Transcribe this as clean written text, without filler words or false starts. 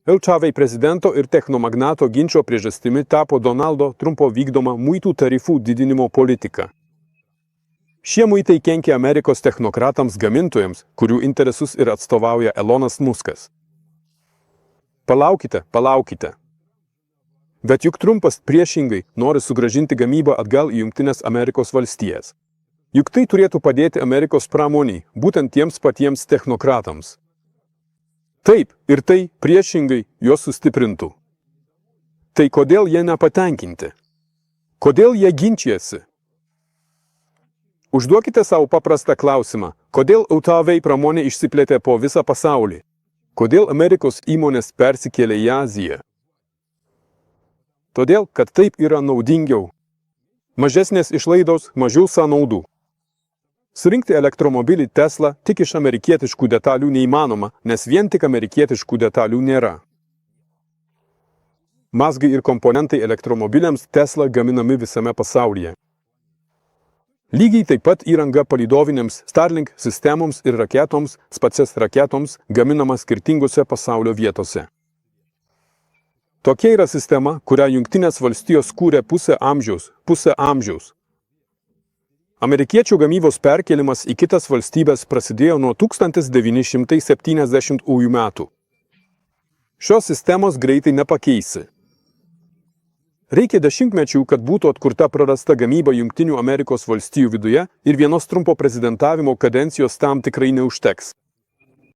LČV prezidento ir technomagnato ginčio priežastimi tapo Donaldo Trumpo vykdoma muitų tarifų didinimo politika. Šie muitai kenkia Amerikos technokratams gamintojams, kurių interesus ir atstovauja Elonas Muskas. Palaukite. Bet juk Trumpas priešingai nori sugrąžinti gamybą atgal į Jungtines Amerikos valstijas. Juk tai turėtų padėti Amerikos pramoniai, būtent tiems patiems technokratams. Taip, ir tai priešingai juos sustiprintų. Tai kodėl jie nepatenkinti? Kodėl jie ginčijasi? Užduokite savo paprastą klausimą, kodėl LČV pramonė išsiplėtė po visą pasaulį? Kodėl Amerikos įmonės persikėlė į Aziją? Todėl, kad taip yra naudingiau. Mažesnės išlaidos, mažiau sąnaudų. Surinkti elektromobilį Tesla tik iš amerikietiškų detalių neįmanoma, nes vien tik amerikietiškų detalių nėra. Mazgai ir komponentai elektromobiliams Tesla gaminami visame pasaulyje. Lygiai taip pat įranga palydovinėms Starlink sistemoms ir raketoms, SpaceX raketoms gaminama skirtingose pasaulio vietose. Tokia yra sistema, kurią Jungtinės valstijos kūrė pusę amžiaus. Amerikiečių gamybos perkėlimas į kitas valstybės prasidėjo nuo 1970 metų. Šios sistemos greitai nepakeisi. Reikia dešimtmečių, kad būtų atkurta prarasta gamyba Jungtinių Amerikos valstijų viduje ir vienos Trumpo prezidentavimo kadencijos tam tikrai neužteks.